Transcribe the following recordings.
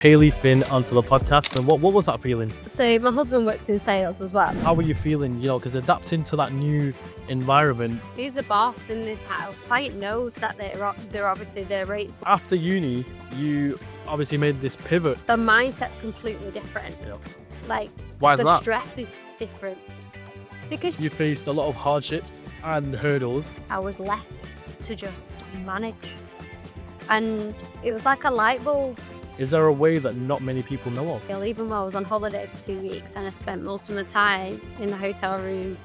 Hayley Phinn onto the podcast. And what was that feeling? So my husband works in sales as well. How were you feeling, because adapting to that new environment? He's the boss in this house. Client knows that they're obviously their rates. After uni, you obviously made this pivot. The mindset's completely different. Yeah. Like Why is the that? stress is different. Because You faced a lot of hardships and hurdles. I was left to just manage. And it was like a light bulb. Is there a way that not many people know of? Even though I was on holiday for 2 weeks and I spent most of my time in the hotel room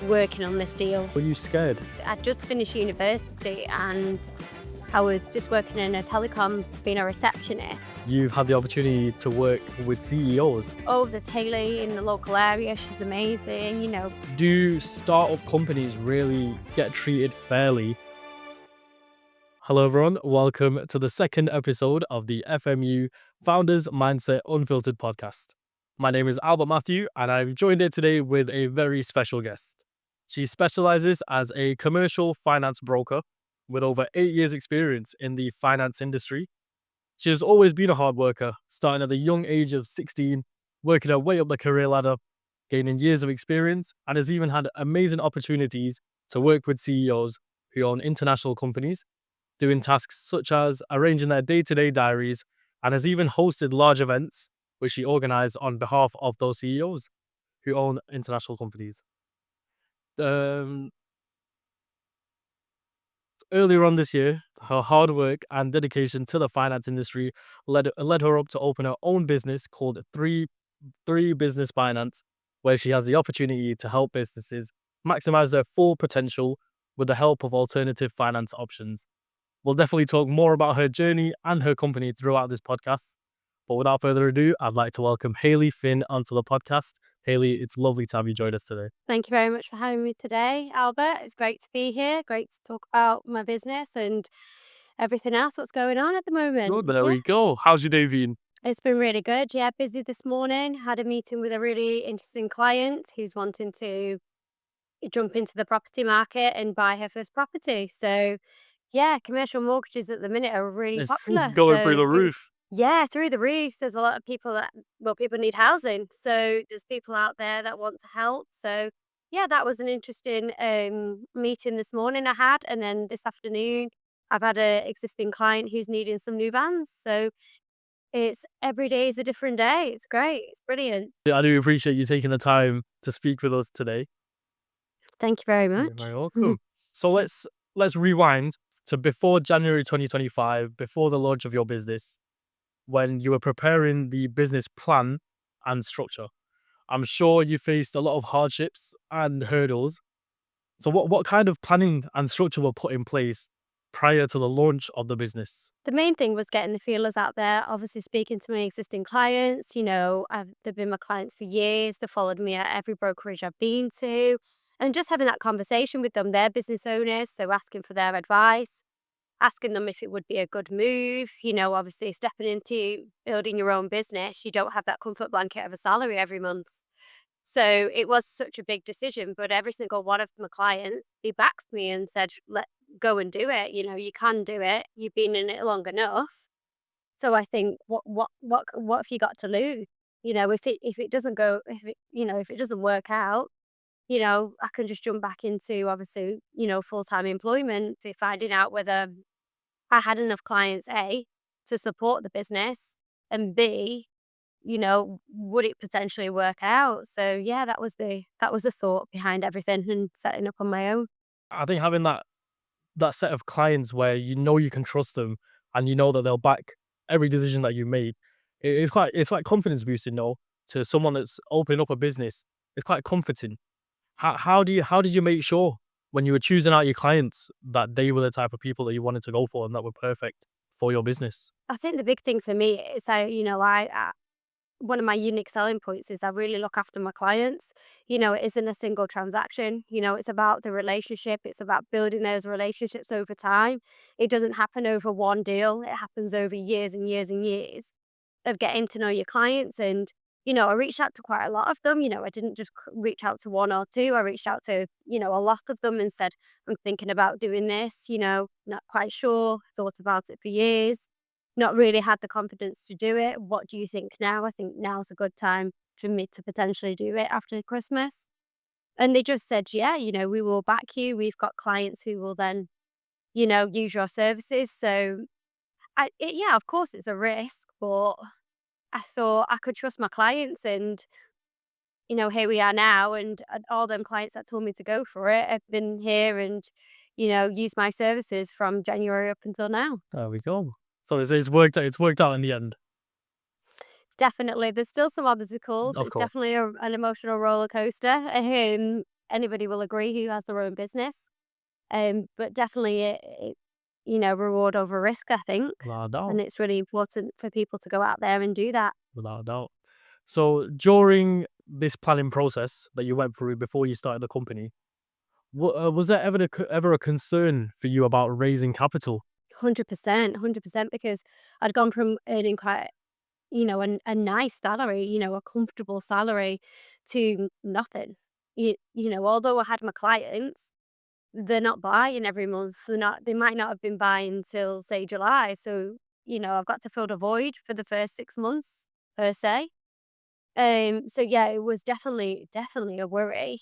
working on this deal. Were you scared? I'd just finished university and I was just working in a telecoms, being a receptionist. You've had the opportunity to work with CEOs. Oh, there's Hayley in the local area. She's amazing, Do startup companies really get treated fairly? Hello everyone, welcome to the second episode of the FMU Founders Mindset Unfiltered podcast. My name is Albert Matthew and I'm joined here today with a very special guest. She specializes as a commercial finance broker with over 8 years experience in the finance industry. She has always been a hard worker, starting at the young age of 16, working her way up the career ladder, gaining years of experience, and has even had amazing opportunities to work with CEOs who own international companies, doing tasks such as arranging their day-to-day diaries, and has even hosted large events which she organized on behalf of those CEOs who own international companies. Earlier on this year, her hard work and dedication to the finance industry led her up to open her own business called Three Business Finance, where she has the opportunity to help businesses maximize their full potential with the help of alternative finance options. We'll definitely talk more about her journey and her company throughout this podcast. But without further ado, I'd like to welcome Hayley Phinn onto the podcast. Hayley, it's lovely to have you join us today. Thank you very much for having me today, Albert. It's great to be here. Great to talk about my business and everything else that's going on at the moment. Good, there we go. How's your day been? It's been really good. Yeah, busy this morning. Had a meeting with a really interesting client who's wanting to jump into the property market and buy her first property. So, yeah, commercial mortgages at the minute are really popular. It's going through So the it's- roof. Yeah, through the roof. There's a lot of people people need housing. So there's people out there that want to help. So yeah, that was an interesting meeting this morning I had. And then this afternoon, I've had an existing client who's needing some new vans. So it's every day is a different day. It's great. It's brilliant. I do appreciate you taking the time to speak with us today. Thank you very You're much. very welcome. So let's rewind to before January 2025, before the launch of your business, when you were preparing the business plan and structure. I'm sure you faced a lot of hardships and hurdles. So what kind of planning and structure were put in place prior to the launch of the business? The main thing was getting the feelers out there, obviously speaking to my existing clients. They've been my clients for years. They followed me at every brokerage I've been to, and just having that conversation with them. They're business owners, so asking for their advice, asking them if it would be a good move. Obviously stepping into building your own business, you don't have that comfort blanket of a salary every month. So it was such a big decision, but every single one of my clients, they backed me and said, "Let go and do it. You can do it. You've been in it long enough." So I think, what have you got to lose? If it doesn't go, if it doesn't work out, I can just jump back into obviously, full-time employment, to finding out whether I had enough clients, A, to support the business, and B, would it potentially work out? So yeah, that was the thought behind everything and setting up on my own. I think having that set of clients where you know you can trust them and you know that they'll back every decision that you made, it's quite confidence boosting, to someone that's opening up a business. It's quite comforting. How did you make sure when you were choosing out your clients that they were the type of people that you wanted to go for and that were perfect for your business? I think the big thing for me is one of my unique selling points is I really look after my clients. It isn't a single transaction. It's about the relationship. It's about building those relationships over time. It doesn't happen over one deal. It happens over years and years and years of getting to know your clients. And, I reached out to quite a lot of them. I didn't just reach out to one or two. I reached out to, a lot of them and said, "I'm thinking about doing this, not quite sure, thought about it for years." not really had the confidence to do it. What do you think now? I think now's a good time for me to potentially do it after Christmas. And they just said, yeah, we will back you. We've got clients who will then, use your services. So, yeah, of course it's a risk, but I thought I could trust my clients and, here we are now, and all them clients that told me to go for it have been here and, used my services from January up until now. There we go. So it's worked out. It's worked out in the end, Definitely, there's still some obstacles. of It's course. definitely an emotional roller coaster. Anybody will agree who has their own business. But definitely, reward over risk, I think, Without a doubt. and it's really important for people to go out there and do that. Without a doubt. So during this planning process that you went through before you started the company, was there ever a concern for you about raising capital? 100%, 100%, because I'd gone from earning quite, a nice salary, a comfortable salary, to nothing. Although I had my clients, they're not buying every month. They might not have been buying till, say, July. So, I've got to fill the void for the first 6 months per se. So yeah, it was definitely a worry,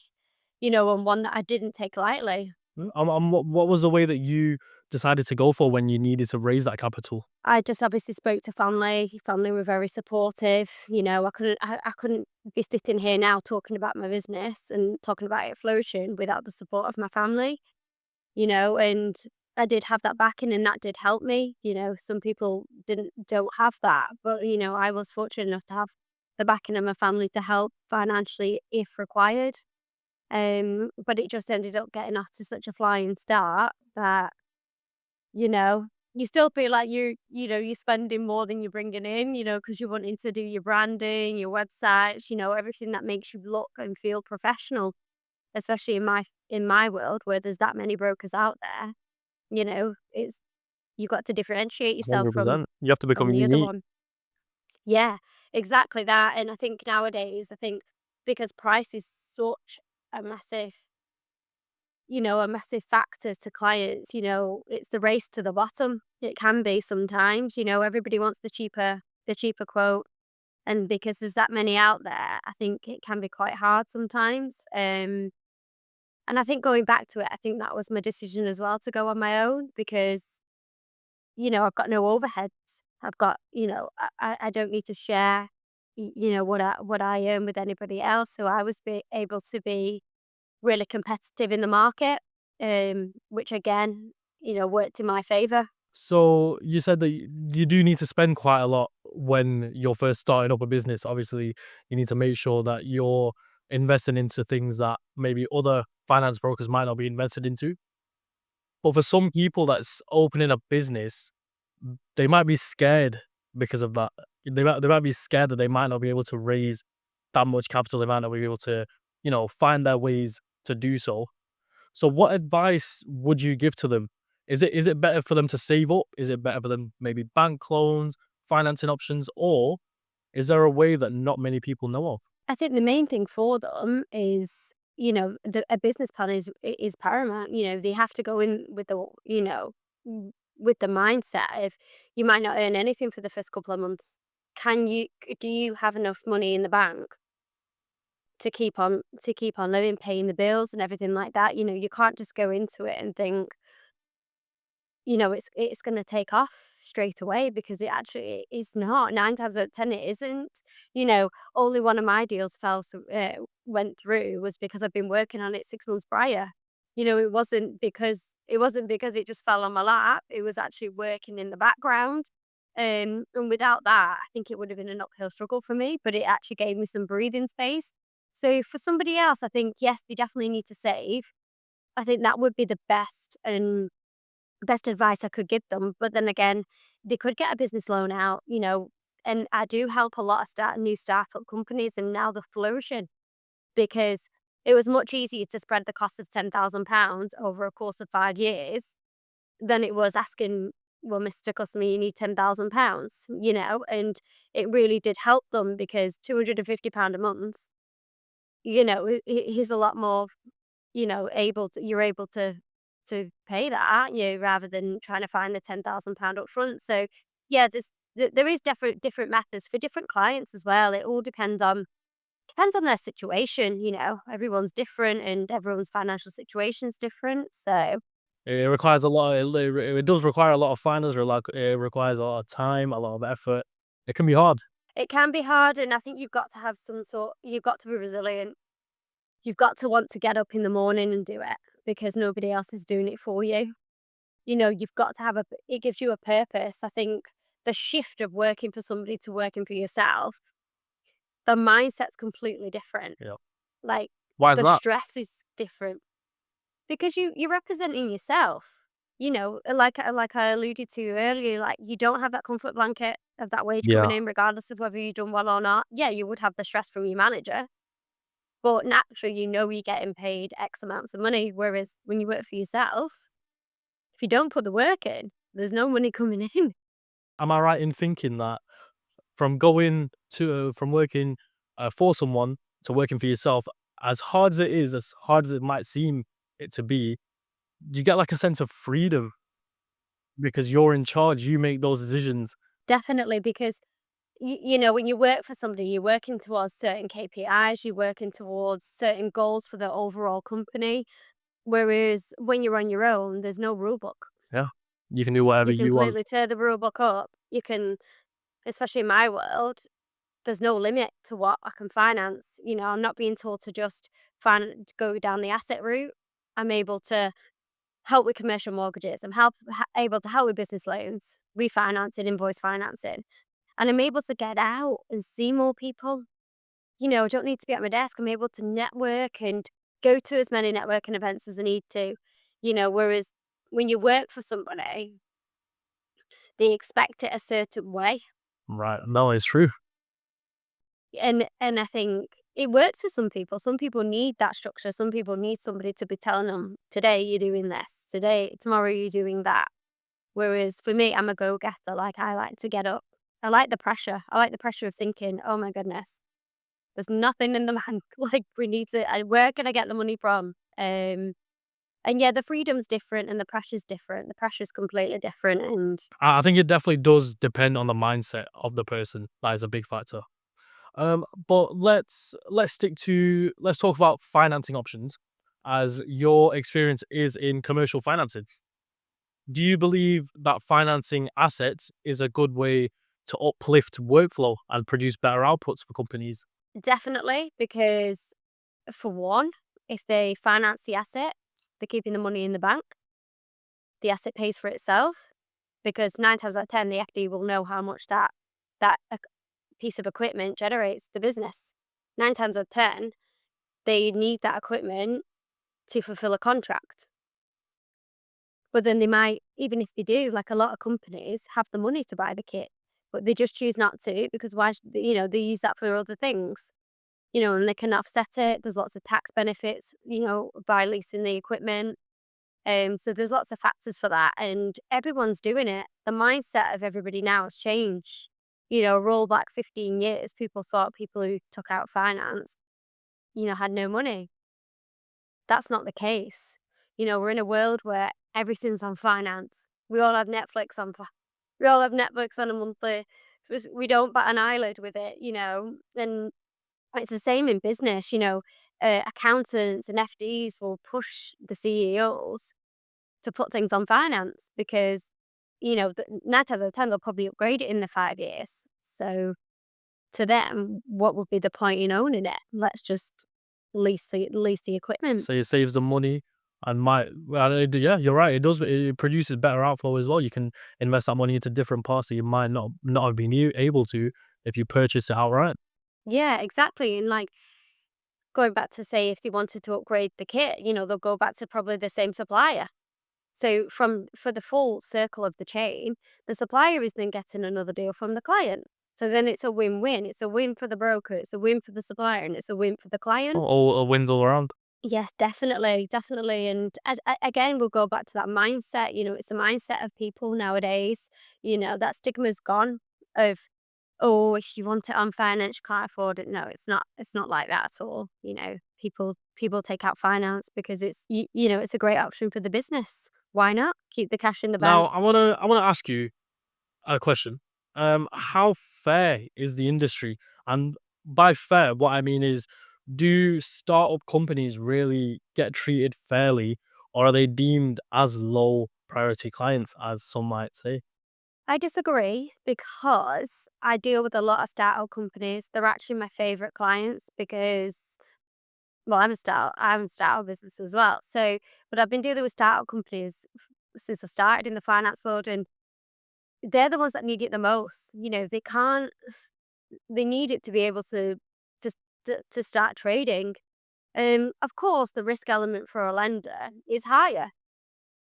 and one that I didn't take lightly. What was the way that you decided to go for when you needed to raise that capital? I just obviously spoke to family. Family were very supportive. I couldn't be sitting here now talking about my business and talking about it flourishing without the support of my family. And I did have that backing, and that did help me. Some people don't have that, but I was fortunate enough to have the backing of my family to help financially if required. But it just ended up getting off to such a flying start that, you know, you still feel like you're spending more than you're bringing in, because you're wanting to do your branding, your websites, everything that makes you look and feel professional, especially in my world where there's that many brokers out there. It's you got to differentiate yourself from 100%. You have to become the other unique. one. Yeah, exactly that. And I think nowadays, because price is such a massive, a massive factor to clients, it's the race to the bottom. It can be sometimes, everybody wants the cheaper quote. And because there's that many out there, I think it can be quite hard sometimes. And I think going back to it, I think that was my decision as well to go on my own because, I've got no overheads. I've got, I don't need to share, what I earn with anybody else. So I was able to be really competitive in the market, which again, worked in my favor. So you said that you do need to spend quite a lot when you're first starting up a business. Obviously, you need to make sure that you're investing into things that maybe other finance brokers might not be invested into. But for some people that's opening a business, they might be scared because of that. They might be scared that they might not be able to raise that much capital. They might not be able to, find their ways to do so. So what advice would you give to them? Is it better for them to save up? Is it better for them maybe bank loans, financing options, or is there a way that not many people know of? I think the main thing for them is, a business plan is paramount. They have to go in with with the mindset of you might not earn anything for the first couple of months. Do you have enough money in the bank to keep on living, paying the bills and everything like that? You can't just go into it and think, it's gonna take off straight away because it actually is not. 9 times out of 10, it isn't. Only one of my deals went through was because I've been working on it 6 months prior. It wasn't because it just fell on my lap. It was actually working in the background. And without that, I think it would have been an uphill struggle for me, but it actually gave me some breathing space. So for somebody else, I think, yes, they definitely need to save. I think that would be the best advice I could give them. But then again, they could get a business loan out, and I do help a lot of new startup companies, and now they're flourishing because it was much easier to spread the cost of £10,000 over a course of 5 years than it was asking, well, Mr. Customer, you need £10,000, and it really did help them because £250 a month, is a lot more, you're able to pay that, aren't you? Rather than trying to find the £10,000 up front. So Yeah, there is different methods for different clients as well. It all depends on their situation. Everyone's different and everyone's financial situation's different. So It requires a lot. It does require a lot of finance. It requires a lot of time, a lot of effort. It can be hard. it can be hard, and I think you've got to be resilient. You've got to want to get up in the morning and do it because nobody else is doing it for you. You've got to it gives you a purpose. I think the shift of working for somebody to working for yourself, the mindset's completely different. Yeah. Like, Why is the that? stress is different because you're representing yourself. Like I alluded to earlier, like, you don't have that comfort blanket of that wage coming Yeah. in regardless of whether you've done well or not. Yeah, you would have the stress from your manager, but naturally, you're getting paid X amounts of money, whereas when you work for yourself, if you don't put the work in, there's no money coming in. Am I right in thinking that from working for someone to working for yourself, as hard as it might seem it to be, you get like a sense of freedom because you're in charge. You make those decisions. Definitely, because when you work for somebody, you're working towards certain KPIs, you're working towards certain goals for the overall company. Whereas when you're on your own, there's no rule book. Yeah, you can do whatever You you want. completely tear the rule book up. You can, especially in my world, there's no limit to what I can finance. I'm not being told to just go down the asset route. I'm able to help with commercial mortgages. I'm able to help with business loans, refinancing, invoice financing. And I'm able to get out and see more people. I don't need to be at my desk. I'm able to network and go to as many networking events as I need to. Whereas when you work for somebody, they expect it a certain way. Right? No, it's true. And I think it works for some people. Some people need that structure. Some people need somebody to be telling them, today you're doing this, tomorrow you're doing that. Whereas for me, I'm a go-getter. Like, I like to get up. I like the pressure. I like the pressure of thinking, oh my goodness, there's nothing in the bank. Like, we need to, where can I get the money from? And yeah, the freedom's different and the pressure's different. The pressure's completely different. And I think it definitely does depend on the mindset of the person. That is a big factor. But let's talk about financing options, as your experience is in commercial financing. Do you believe that financing assets is a good way to uplift workflow and produce better outputs for companies? definitely, because for one, if they finance the asset, they're keeping the money in the bank. The asset pays for itself because 9 times out of 10, the FD will know how much that piece of equipment generates the business. 9 times out of 10, they need that equipment to fulfill a contract. But then they might, even if they do, like a lot of companies have the money to buy the kit, but they just choose not to because they use that for other things. And they can offset it. There's lots of tax benefits, by leasing the equipment. So there's lots of factors for that, and everyone's doing it. The mindset of everybody now has changed. Roll back 15 years, people thought people who took out finance, had no money. That's not the case. We're in a world where everything's on finance. We all have Netflix on. We all have Netflix on a monthly. We don't bat an eyelid with it. And it's the same in business. Accountants and FDs will push the CEOs to put things on finance because, 9 times out of 10, they'll probably upgrade it in the 5 years. So to them, what would be the point in owning it? Let's just lease the equipment. So it saves them money and yeah, you're right. It does. It produces better outflow as well. You can invest that money into different parts that you might not have been able to if you purchase it outright. Yeah, exactly. And like, going back to, say, if they wanted to upgrade the kit, they'll go back to probably the same supplier. So for the full circle of the chain, the supplier is then getting another deal from the client. So then it's a win-win. It's a win for the broker, it's a win for the supplier, and it's a win for the client. Or a window around. Yes, definitely, definitely. And again, we'll go back to that mindset. It's the mindset of people nowadays. That stigma's gone of, oh, if you want it on finance, you can't afford it. No, it's not. It's not like that at all. People take out finance because it's a great option for the business. Why not keep the cash in the Now, bank? I wanna ask you, A question. How fair is the industry? And by fair, what I mean is, do startup companies really get treated fairly, or are they deemed as low priority clients, as some might say? I disagree because I deal with a lot of startup companies. They're actually my favorite clients because, well, I'm a startup business as well. So, but I've been dealing with startup companies since I started in the finance world, and they're the ones that need it the most. They can't. They need it to be able to to start trading. Of course, the risk element for a lender is higher.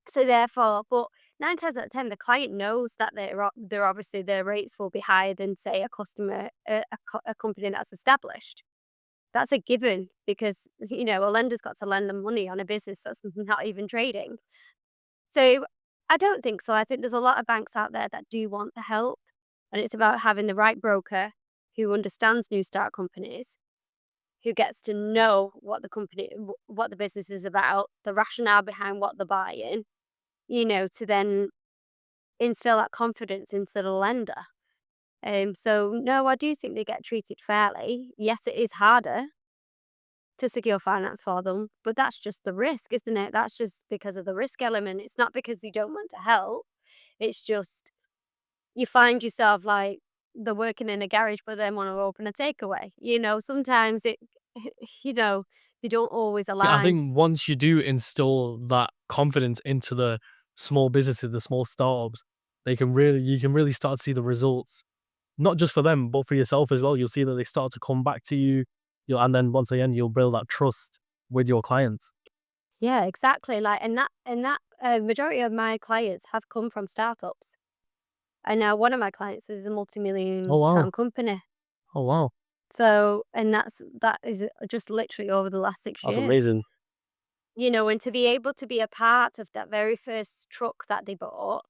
So therefore, but 9 times out of 10, the client knows that they're obviously their rates will be higher than, say, a customer, a company that's established. That's a given because, a lender's got to lend them money on a business that's not even trading. So I don't think so. I think there's a lot of banks out there that do want the help, and it's about having the right broker who understands new start companies, who gets to know what the business is about, the rationale behind what they're buying, to then instill that confidence into the lender. So no, I do think they get treated fairly. Yes, it is harder to secure finance for them, but that's just the risk, isn't it? That's just because of the risk element. It's not because they don't want to help. It's just you find yourself like they're working in a garage, but then want to open a takeaway. Sometimes you know, they don't always Yeah, I align. think once you do instill that confidence into the small businesses, the small startups, you can really start to see the results. Not just for them, but for yourself as well. You'll see that they start to come back to you. And then once again, you'll build that trust with your clients. Yeah, exactly. Like, and that majority of my clients have come from startups. And now one of my clients is a Oh multi-million wow. pound company. Oh wow. So, and that is just literally over the last 6 That's years. amazing. And to be able to be a part of that very first truck that they bought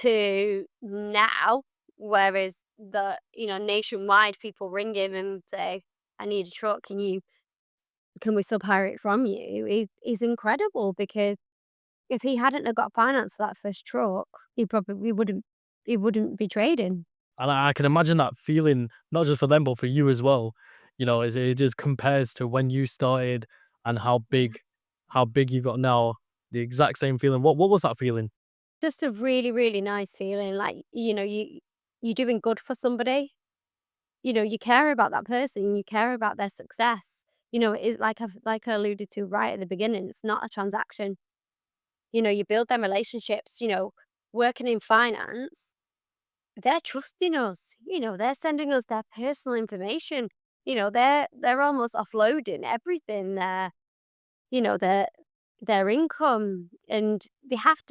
to now, whereas nationwide people ring him and say, I need a truck, can we sub hire it from you? It is incredible because if he hadn't have got finance for that first truck, he wouldn't be trading. And I can imagine that feeling, not just for them, but for you as well. It just compares to when you started and Yeah. how big you got now. The exact same feeling. What was that feeling? Just a really, really nice feeling, like, you're doing good for somebody. You care about that person, you care about their success. It is like I alluded to right at the beginning, it's not a transaction. You build them relationships, working in finance, they're trusting us, they're sending us their personal information. They're almost offloading everything, their their income, and they have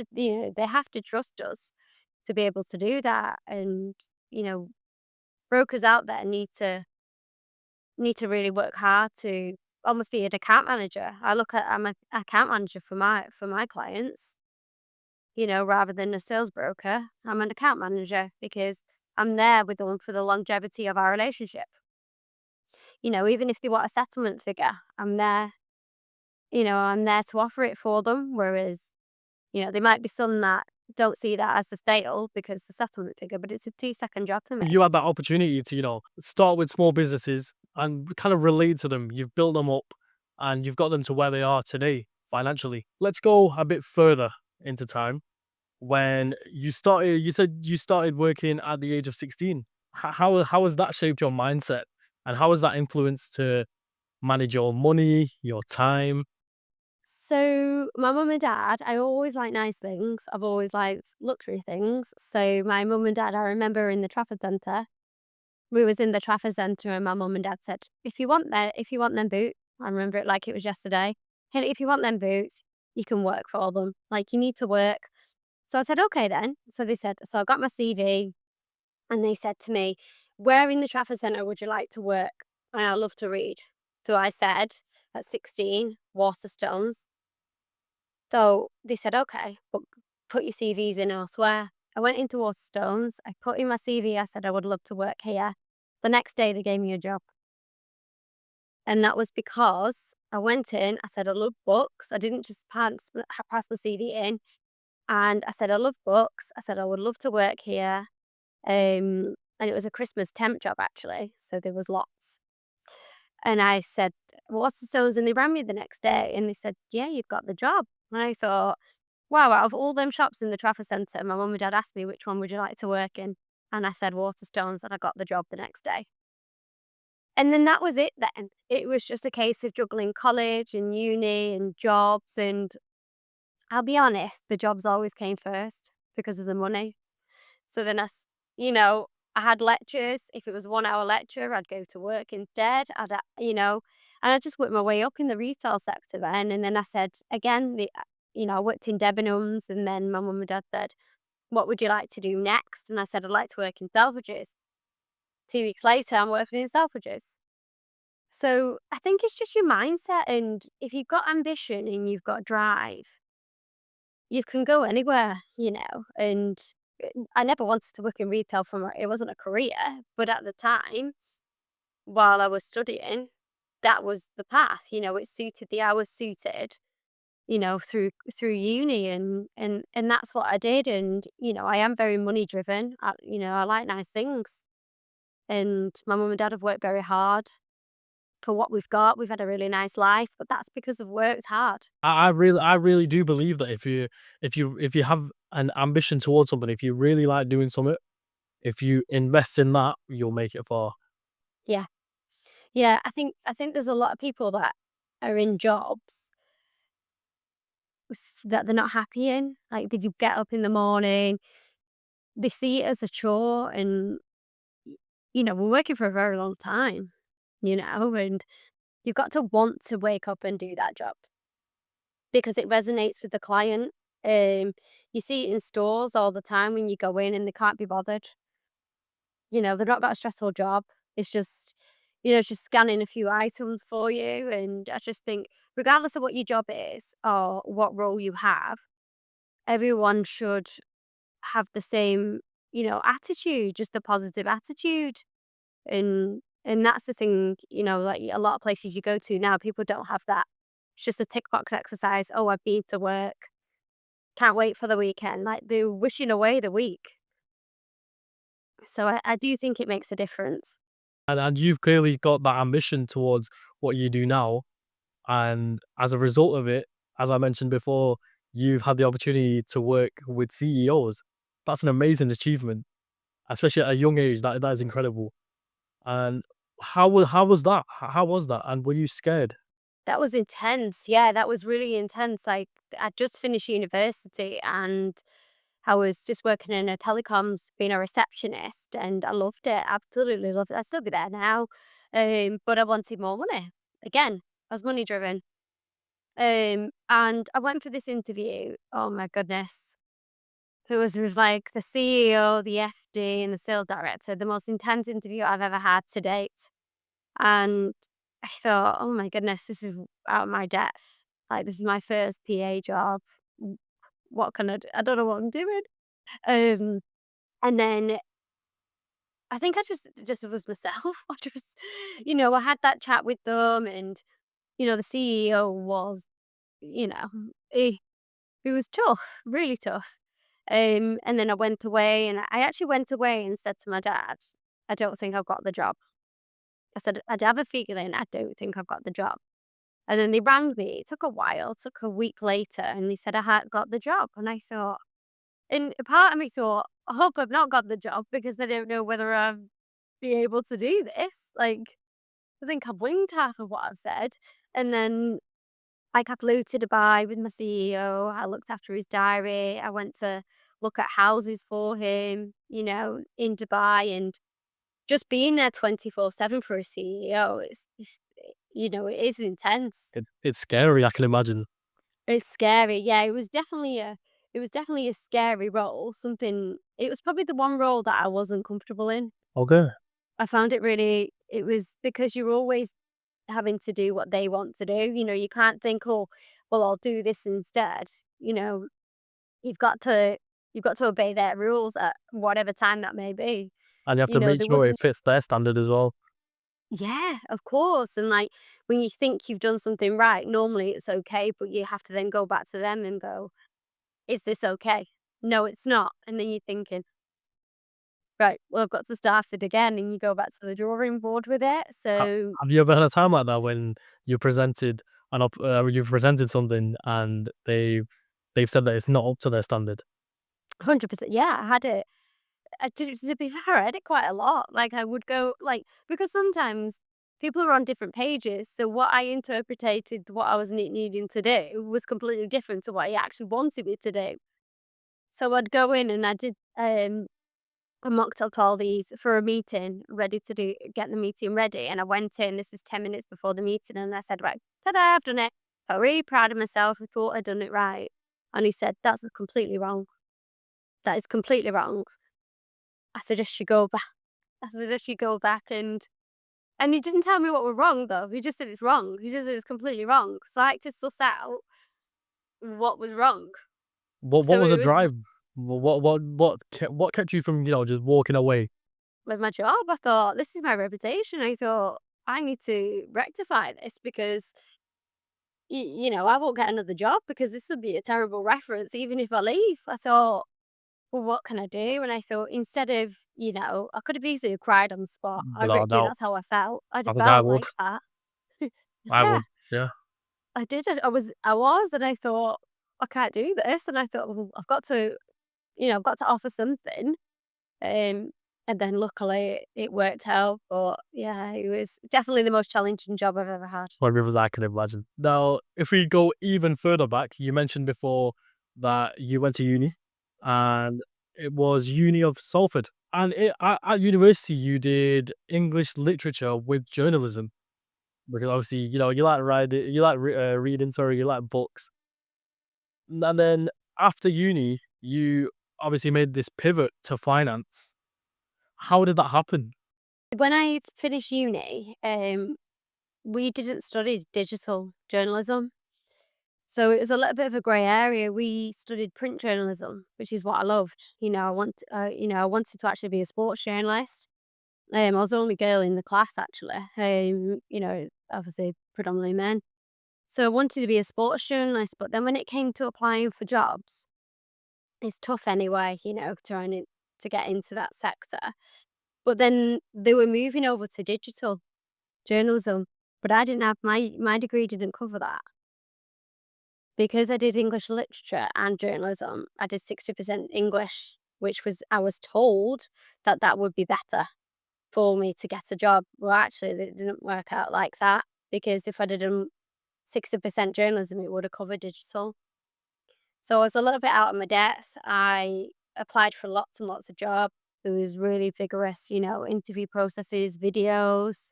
to trust us to be able to do that. And, you know, brokers out there need to really work hard to almost be an account manager. I'm an account manager for my clients, rather than a sales broker. I'm an account manager because I'm there with them for the longevity of our relationship. Even if they want a settlement figure, I'm there to offer it for them. Whereas, there might be some that don't see that as a sale because it's a settlement figure, but it's a 2-second job for me. You had that opportunity to, start with small businesses and kind of relate to them. You've built them up and you've got them to where they are today financially. Let's go a bit further into time. When you said you started working at the age of 16. How has that shaped your mindset? And how has that influenced to manage your money, your time? So my mum and dad, I always like nice things. I've always liked luxury things. So my mum and dad, I remember in the Trafford Centre, we was in the Trafford Centre and my mum and dad said, if you want them boots, I remember it like it was yesterday. Hey, if you want them boots, you can work for them. Like you need to work. So I said, okay then. So I got my CV and they said to me, where in the Trafford Centre would you like to work? And I love to read. So I said at 16, Waterstones. So they said, okay, but put your CVs in elsewhere. I went into Waterstones. I put in my CV. I said I would love to work here. The next day, they gave me a job. And that was because I went in. I said, I love books. I didn't just pass the CV in. And I said, I love books. I said, I would love to work here. And it was a Christmas temp job actually, so there was lots. And I said, "Well, what's the stones?" And they rang me the next day and they said, "Yeah, you've got the job." And I thought, wow, out of all them shops in the Trafford Centre, my mum and dad asked me, which one would you like to work in? And I said Waterstones, and I got the job the next day. And then that was it then. It was just a case of juggling college and uni and jobs. And I'll be honest, the jobs always came first because of the money. So then you know, I had lectures. If it was a 1 hour lecture, I'd go to work instead. And I just worked my way up in the retail sector then. And then I said, again, I worked in Debenhams. And then my mum and dad said, what would you like to do next? And I said, I'd like to work in Selfridges. 2 weeks later, I'm working in Selfridges. So I think it's just your mindset. And if you've got ambition and you've got drive, you can go anywhere. And I never wanted to work in retail it wasn't a career, but at the time, while I was studying, that was the path. It suited the hours suited, through uni and that's what I did. And, I am very money driven. I like nice things. And my mum and dad have worked very hard for what we've got. We've had a really nice life, but that's because I've worked hard. I really do believe that if you have an ambition towards something, if you really like doing something, if you invest in that, you'll make it far. Yeah. Yeah. I think there's a lot of people that are in jobs that they're not happy in. Like, did you get up in the morning? They see it as a chore, and we're working for a very long time, and you've got to want to wake up and do that job because it resonates with the client. You see it in stores all the time when you go in and they can't be bothered. They're not got a stressful job. It's just, it's just scanning a few items for you. And I just think, regardless of what your job is or what role you have, everyone should have the same, attitude, just a positive attitude. And that's the thing, like a lot of places you go to now, people don't have that. It's just a tick box exercise. Oh, I've been to work. Can't wait for the weekend. Like, they're wishing away the week. So I do think it makes a difference. And you've clearly got that ambition towards what you do now, and as a result of it, as I mentioned before, you've had the opportunity to work with CEOs. That's an amazing achievement, especially at a young age. That is incredible. And how was that? How was that? And were you scared? That was intense. Yeah, that was really intense. Like, I just finished university and I was just working in a telecoms, being a receptionist, and I loved it. Absolutely loved it. I'd still be there now. But I wanted more money. Again, I was money driven. And I went for this interview. Oh my goodness. It was like the CEO, the FD, and the sales director, the most intense interview I've ever had to date. And I thought, "Oh my goodness, this is out of my depth. Like, this is my first PA job. W What can I do? I don't know what I'm doing." Um, and then I think I just was myself. I had that chat with them. And, the CEO was, you know, he he was tough, really tough. And then I went away, and I actually went away and said to my dad, "I don't think I've got the job." I said, "I'd have a feeling I don't think I've got the job." And then they rang me. It took a while, it took a week later, and they said I had got the job. And I thought, and a part of me thought, I hope I've not got the job because I don't know whether I'll be able to do this. Like, I think I've winged half of what I've said. And then, like, I flew to Dubai with my CEO. I looked after his diary. I went to look at houses for him, in Dubai. And just being there 24/7 for a CEO it is intense. It's scary, I can imagine. It's scary. Yeah, it was definitely a scary role. It was probably the one role that I wasn't comfortable in. Okay. I found it was because you're always having to do what they want to do. You can't think, "Oh, well, I'll do this instead." You know, you've got to you've got to obey their rules at whatever time that may be. And you have to make There sure it wasn't. fits their standard as well. Yeah, of course. And like, when you think you've done something right, normally it's okay, but you have to then go back to them and go, "Is this okay?" "No, it's not." And then you're thinking, right, well, I've got to start it again, and you go back to the drawing board with it. Ha So have you ever had a time like that when you presented you've presented something and they've said that it's not up to their standard? 100%, yeah, I had it. To be fair, I had it quite a lot. Like, I would go, like, because sometimes people are on different pages. So what I interpreted, what I was needing to do was completely different to what he actually wanted me to do. So I'd go in and I did a mock up all these for a meeting, ready to get the meeting ready. And I went in, this was 10 minutes before the meeting, and I said, right, ta-da, I've done it. I'm really proud of myself. I thought I'd done it right. And he said, that's completely wrong. That is completely wrong. I suggest you go back. I suggest you go back and he didn't tell me what was wrong though. He just said it's wrong. He just said it's completely wrong. So I had to suss out what was wrong. What So was it the was drive? What kept you from, just walking away? with my job. I thought, this is my reputation. I thought, I need to rectify this because I won't get another job because this would be a terrible reference even if I leave. I thought, well, what can I do? And I thought, instead of, I could have easily cried on the spot. I Without really a do. doubt. That's how I felt. I I think I felt would. like that. I Yeah, would, yeah. I did. I was, and I thought, I can't do this. And I thought, well, I've got to offer something. Um, and then luckily it worked out. But yeah, it was definitely the most challenging job I've ever had. What rivers I can imagine. Now, if we go even further back, you mentioned before that you went to uni, and it was Uni of Salford. And at university, you did English literature with journalism because obviously, you like writing, reading, sorry, you like books. And then after uni, you obviously made this pivot to finance. How did that happen? When I finished uni, we didn't study digital journalism. So it was a little bit of a grey area. We studied print journalism, which is what I loved. I wanted to actually be a sports journalist. I was the only girl in the class actually. Obviously predominantly men. So I wanted to be a sports journalist, but then when it came to applying for jobs, it's tough anyway, to get into that sector. But then they were moving over to digital journalism, but I didn't have my degree didn't cover that. Because I did English literature and journalism, I did 60% English, which was I was told that that would be better for me to get a job. Well, actually, it didn't work out like that because if I'd have done 60% journalism, it would have covered digital. So I was a little bit out of my depth. I applied for lots and lots of jobs. It was really vigorous, interview processes, videos.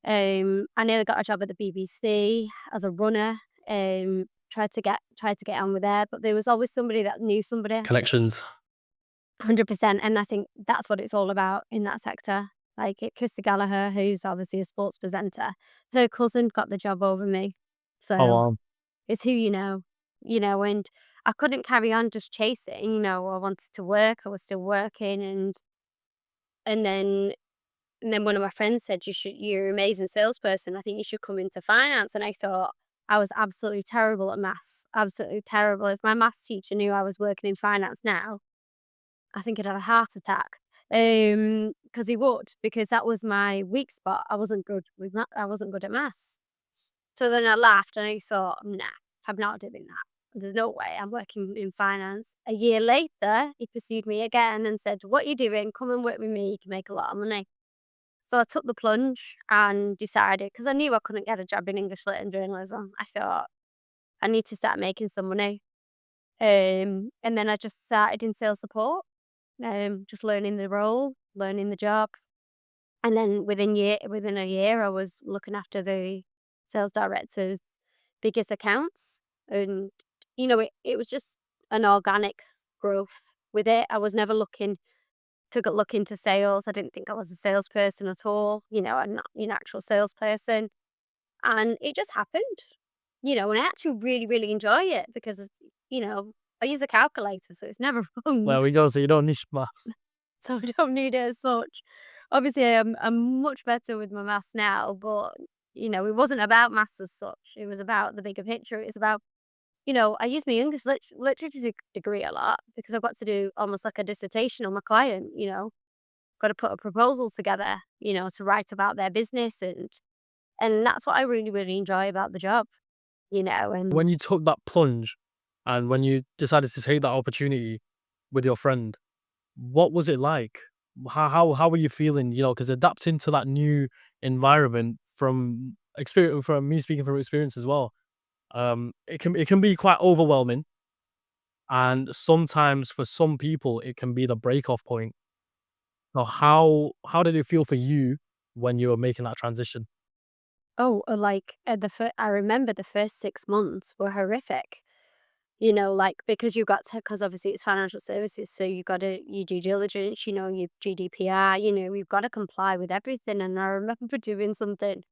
I nearly got a job at the BBC as a runner. Tried to get on with there, but there was always somebody that knew somebody. Connections. 100%, and I think that's what it's all about in that sector. Like, Kirsty Gallagher, who's obviously a sports presenter, her cousin got the job over me. Oh, So, wow. it's who and I couldn't carry on just chasing, I wanted to work, I was still working, and then one of my friends said, "You're an amazing salesperson, I think you should come into finance," and I thought, I was absolutely terrible at maths, absolutely terrible. If my maths teacher knew I was working in finance now, I think he'd have a heart attack. Because he would, because that was my weak spot. I wasn't good at maths. So then I laughed and I thought, "Nah, I'm not doing that. There's no way I'm working in finance." A year later, he pursued me again and said, "What are you doing? Come and work with me. You can make a lot of money." So I took the plunge and decided, because I knew I couldn't get a job in English lit and journalism. I thought, I need to start making some money. And then I just started in sales support, just learning the role, learning the job. And then within a year, I was looking after the sales director's biggest accounts. And, it was just an organic growth with it. I was never looking to look into sales. I didn't think I was a salesperson at all. I'm not an actual salesperson. And it just happened, and I actually really, really enjoy it because, you know, I use a calculator, so it's never wrong. There we go, so you don't need maths. So I don't need it as such. Obviously, I'm much better with my maths now, but, it wasn't about maths as such. It was about the bigger picture. It's about I use my English literature degree a lot because I've got to do almost like a dissertation on my client, got to put a proposal together, to write about their business, and that's what I really, really enjoy about the job, and When you took that plunge and when you decided to take that opportunity with your friend, what was it like? How were you feeling? Because adapting to that new environment from me speaking from experience as well, it can be quite overwhelming, and sometimes for some people it can be the break off point. So how did it feel for you when you were making that transition? oh, I remember the first 6 months were horrific. Like, because you got to, because obviously it's financial services, so you got to, your due diligence, your GDPR, you've got to comply with everything. And I remember doing something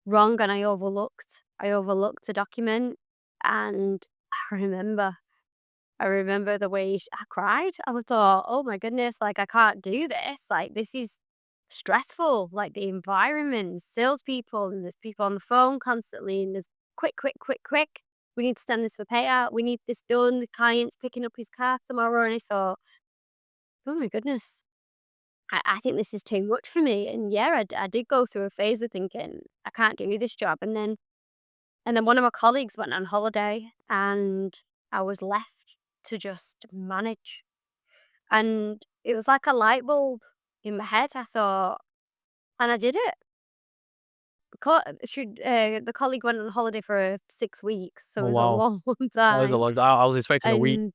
wrong and I overlooked a document, and I remember, I remember the way I cried. I was thought, oh my goodness, like I can't do this. Like this is stressful. Like the environment, salespeople, and there's people on the phone constantly, and there's quick, quick, quick, quick. We need to send this for payout. We need this done. The client's picking up his car tomorrow, and I thought, oh my goodness, I think this is too much for me. And yeah, I did go through a phase of thinking I can't do this job, and then one of my colleagues went on holiday, and I was left to just manage. And it was like a light bulb in my head. I thought, and I did it. The colleague went on holiday for 6 weeks, so Oh it was a wow, long that was a time. lot. I was expecting a week. And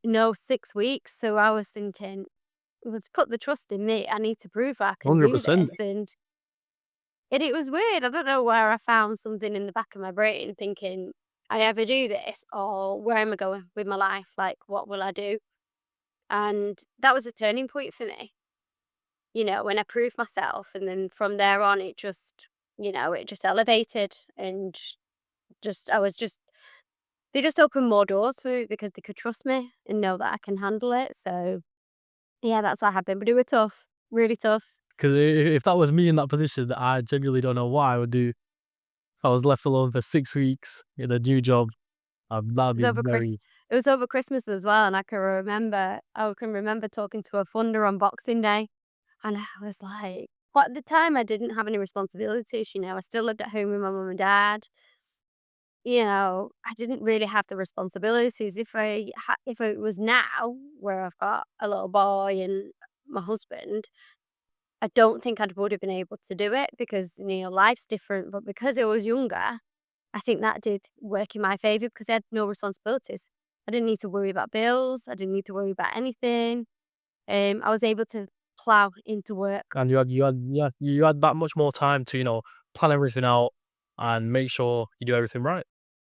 no, 6 weeks. So I was thinking, well, to put the trust in me, I need to prove I can do 100%. this. And it was weird. I don't know where I found something in the back of my brain thinking, I ever do this, or where am I going with my life? Like, what will I do? And that was a turning point for me, when I proved myself. And then from there on, it just elevated, and they just opened more doors for me because they could trust me and know that I can handle it. So yeah, that's what happened. But it was tough, really tough. Because if that was me in that position, I genuinely don't know what I would do if I was left alone for 6 weeks in a new job. That'd It was be over Chris. very It was over Christmas as well, and I can remember talking to a funder on Boxing Day, and I was like, well, at the time I didn't have any responsibilities. I still lived at home with my mum and dad. I didn't really have the responsibilities. If it was now where I've got a little boy and my husband, I don't think I would have been able to do it because life's different. But because I was younger, I think that did work in my favor because I had no responsibilities. I didn't need to worry about bills. I didn't need to worry about anything. I was able to plow into work. and you had that much more time to, plan everything out and make sure you do everything right.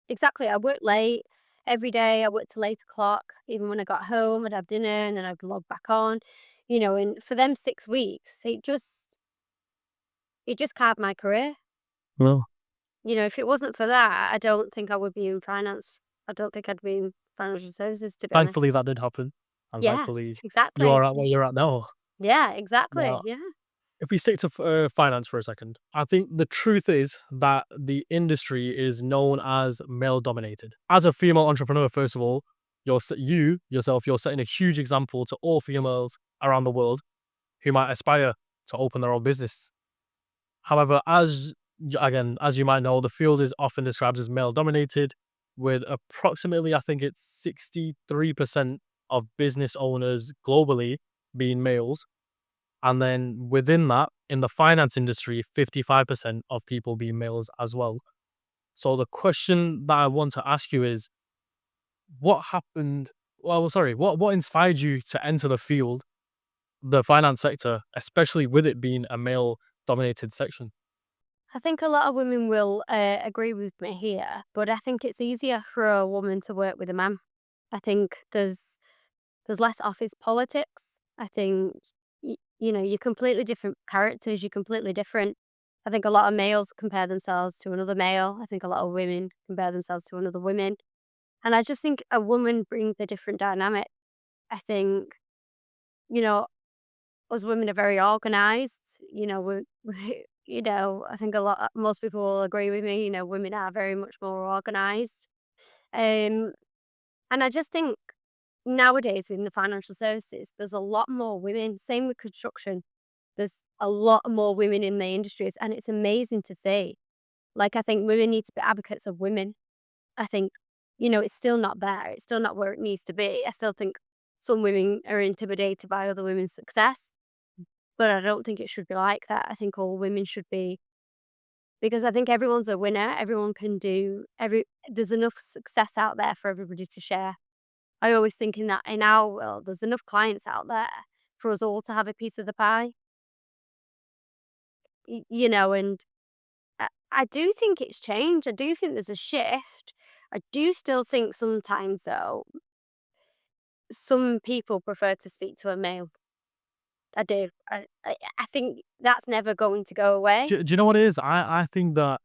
Exactly. I worked late every day. I worked till 8 o'clock. Even when I got home, I'd have dinner and then I'd log back on. And for them 6 weeks, it just carved my career. Well, If it wasn't for that, I don't think I would be in finance. I don't think I'd be in financial services, to be honest. thankfully that did happen, and Yeah, thankfully you are exactly. at where you're at now. Yeah, exactly. Now, Yeah. if we stick to finance for a second, I think the truth is that the industry is known as male dominated. As a female entrepreneur, first of all, you yourself, you're setting a huge example to all females around the world who might aspire to open their own business. However, as you might know, the field is often described as male dominated, with approximately, I think it's 63% of business owners globally being males. And then within that, in the finance industry, 55% of people being males as well. So the question that I want to ask you is what happened? Well, sorry, what inspired you to enter the field, the finance sector, especially with it being a male dominated section? I think a lot of women will agree with me here, but I think it's easier for a woman to work with a man. I think there's less office politics. I think you're completely different characters. You're completely different. I think a lot of males compare themselves to another male. I think a lot of women compare themselves to another woman, and I just think a woman brings a different dynamic. I think you know us women are very organized. I think most people will agree with me. Women are very much more organized. And I just think nowadays within the financial services, there's a lot more women. Same with construction. There's a lot more women in the industries, and it's amazing to see. Like, I think women need to be advocates of women. I think, it's still not there. It's still not where it needs to be. I still think some women are intimidated by other women's success, but I don't think it should be like that. I think all women should be, because I think everyone's a winner. Everyone can do there's enough success out there for everybody to share. I always think in that in our world, there's enough clients out there for us all to have a piece of the pie. And I do think it's changed. I do think there's a shift. I do still think sometimes though, some people prefer to speak to a male. I do. I think that's never going to go away. Do you know what it is? I think that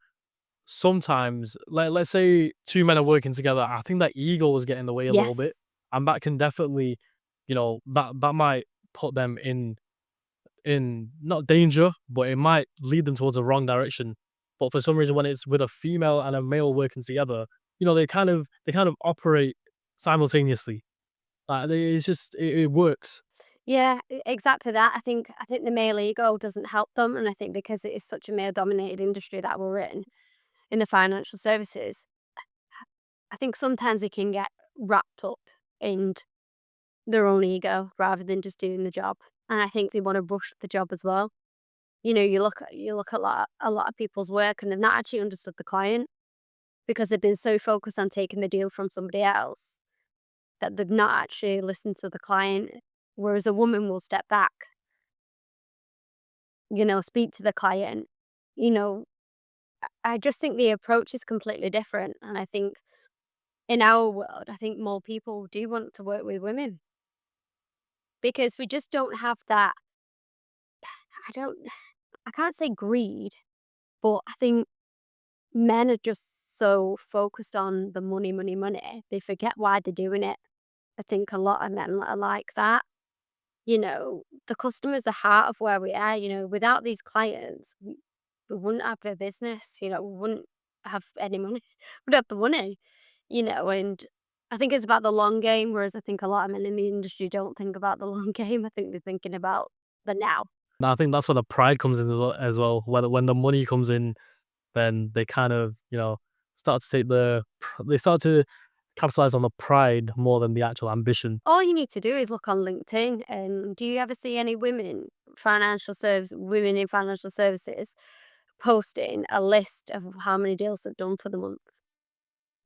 sometimes, let's say two men are working together, I think that ego is getting in the way a little bit, Yes. and that can definitely, that might put them in not danger, but it might lead them towards the wrong direction. But for some reason, when it's with a female and a male working together, they kind of operate simultaneously. It's just it works. Yeah, exactly that. I think the male ego doesn't help them, and I think because it is such a male dominated industry that we're in the financial services, I think sometimes they can get wrapped up in their own ego rather than just doing the job. And I think they want to rush the job as well. You look at a lot of people's work and they've not actually understood the client because they've been so focused on taking the deal from somebody else that they've not actually listened to the client. Whereas a woman will step back, speak to the client. You know, I just think the approach is completely different. And I think in our world, I think more people do want to work with women because we just don't have that. I don't, I can't say greed, but I think men are just so focused on the money, money, money. They forget why they're doing it. I think a lot of men are like that. The customer's the heart of where we are. Without these clients, we wouldn't have a business. We wouldn't have any money. We'd have the money, and I think it's about the long game, whereas I think a lot of men in the industry don't think about the long game. I think they're thinking about the now. And I think that's where the pride comes in as well. When the money comes in, then they kind of, start to they start to capitalize on the pride more than the actual ambition. All you need to do is look on LinkedIn. And do you ever see any women in financial services posting a list of how many deals they've done for the month?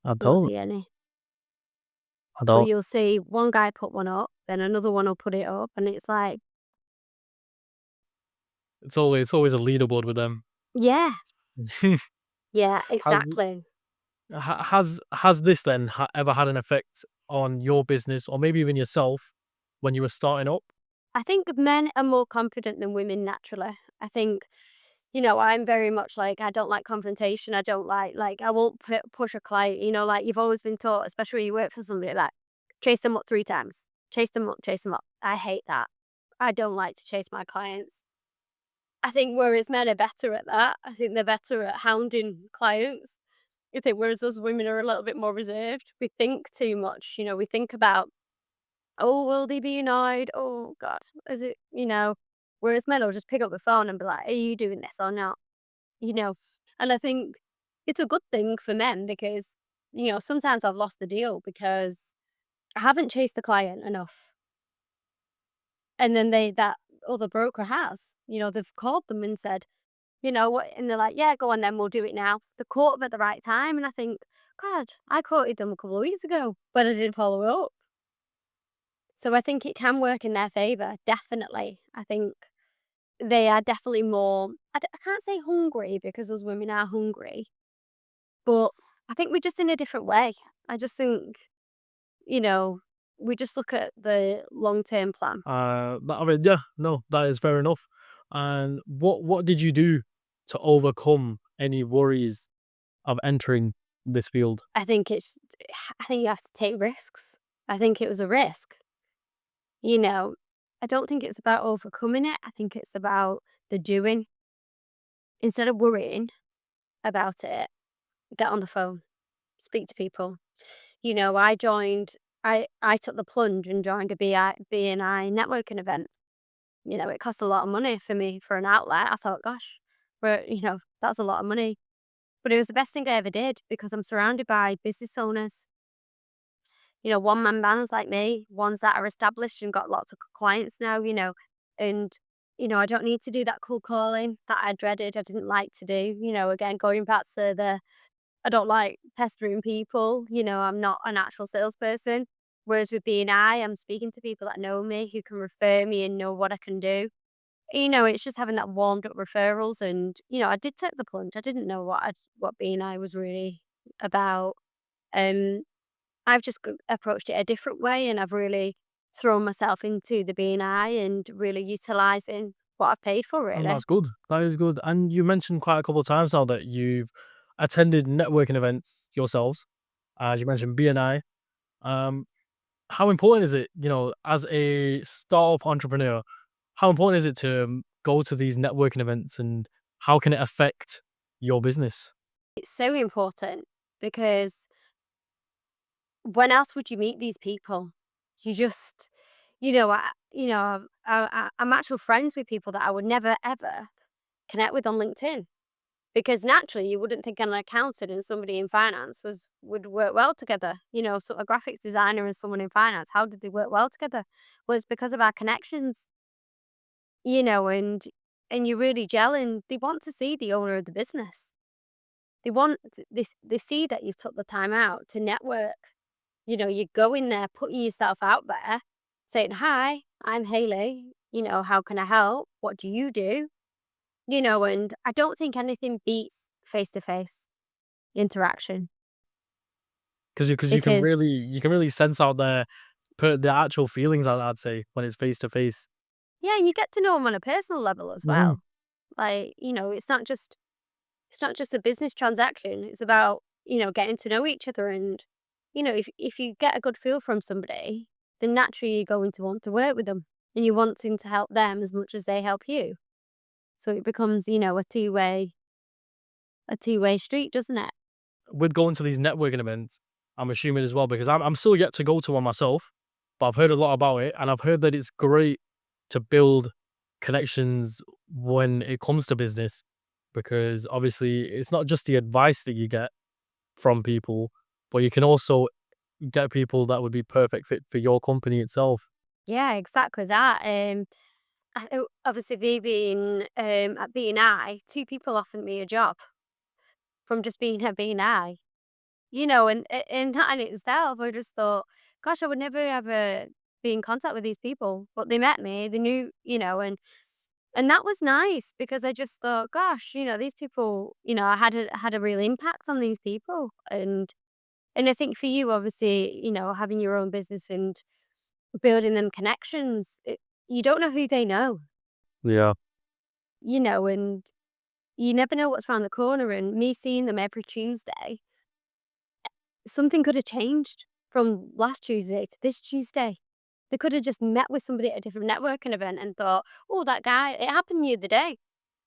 I Don't don't. see any. I But don't. you'll see one guy put one up, then another one will put it up, and it's like, It's always a leaderboard with them. yeah, yeah, Has exactly. has this then ever had an effect on your business or maybe even yourself when you were starting up? I think men are more confident than women naturally. I think, I'm very much like, I don't like confrontation. I don't like, I won't push a client, like you've always been taught, especially when you work for somebody, like, chase them up 3 times. Chase them up, chase them up. I hate that. I don't like to chase my clients. I think whereas men are better at that, I think they're better at hounding clients. I think whereas us women are a little bit more reserved. We think too much, we think about, oh, will they be annoyed? Oh God, is it, whereas men will just pick up the phone and be like, are you doing this or not? You know, and I think it's a good thing for men because, sometimes I've lost the deal because I haven't chased the client enough. And then that other broker has, they've called them and said, what? And they're like, yeah, go on then, we'll do it now. They caught them at the right time. And I think, God, I quoted them a couple of weeks ago, but I didn't follow up. So I think it can work in their favor, definitely. I think they are definitely more, I can't say hungry because those women are hungry, but I think we're just in a different way. I just think, you know, we just look at the long term plan. I mean, yeah, no, that is fair enough. And what did you do to overcome any worries of entering this field? I think I think you have to take risks. I think it was a risk, you know. I don't think it's about overcoming it. I think it's about the doing. Instead of worrying about it, get on the phone, speak to people. I took the plunge and joined a BNI networking event. It cost a lot of money for me for an outlet. I thought, gosh, but that's a lot of money. But it was the best thing I ever did because I'm surrounded by business owners, one-man bands like me, ones that are established and got lots of clients now, and, I don't need to do that cold calling that I dreaded, I didn't like to do, again, going back to I don't like pestering people, I'm not an actual salesperson. Whereas with BNI, I'm speaking to people that know me, who can refer me and know what I can do. It's just having that warmed up referrals and, I did take the plunge. I didn't know what BNI was really about. Um, I've just approached it a different way and I've really thrown myself into the BNI and really utilising what I've paid for, And really. that's good. That is good. And you mentioned quite a couple of times now that you've attended networking events yourselves. You mentioned BNI. Um, how important is it, as a startup entrepreneur, how important is it to go to these networking events and how can it affect your business? It's so important because when else would you meet these people? You just, I'm actual friends with people that I would never ever connect with on LinkedIn because naturally you wouldn't think an accountant and somebody in finance would work well together. So a graphics designer and someone in finance, how did they work well together? Well, it's because of our connections, and you really gel and they want to see the owner of the business. They see that you've took the time out to network. You go in there, putting yourself out there, saying, "Hi, I'm Hayley. How can I help? What do you do?" And I don't think anything beats face to face interaction Because because, you can really sense out the actual feelings, I'd say, when it's face to face. yeah, you get to know them on a personal level as Mhm. well. Like, it's not just a business transaction. It's about, getting to know each other. And, if you get a good feel from somebody, then naturally you're going to want to work with them and you're wanting to help them as much as they help you. So it becomes, a two-way street, doesn't it? With going to these networking events, I'm assuming as well, because I'm still yet to go to one myself, but I've heard a lot about it, and I've heard that it's great to build connections when it comes to business, because obviously it's not just the advice that you get from people, but you can also get people that would be perfect fit for your company itself. Yeah, exactly that. Obviously, me being at BNI, two people offered me a job from just being at BNI. And that in itself, I just thought, gosh, I would never ever be in contact with these people. But they met me, they knew, and that was nice because I just thought, gosh, these people, I had a real impact on these people, and I think for you, obviously, having your own business and building them connections, you don't know who they know, Yeah, and you never know what's around the corner. And me seeing them every Tuesday, something could have changed from last Tuesday to this Tuesday. They could have just met with somebody at a different networking event and thought, oh, that guy, it happened the other day.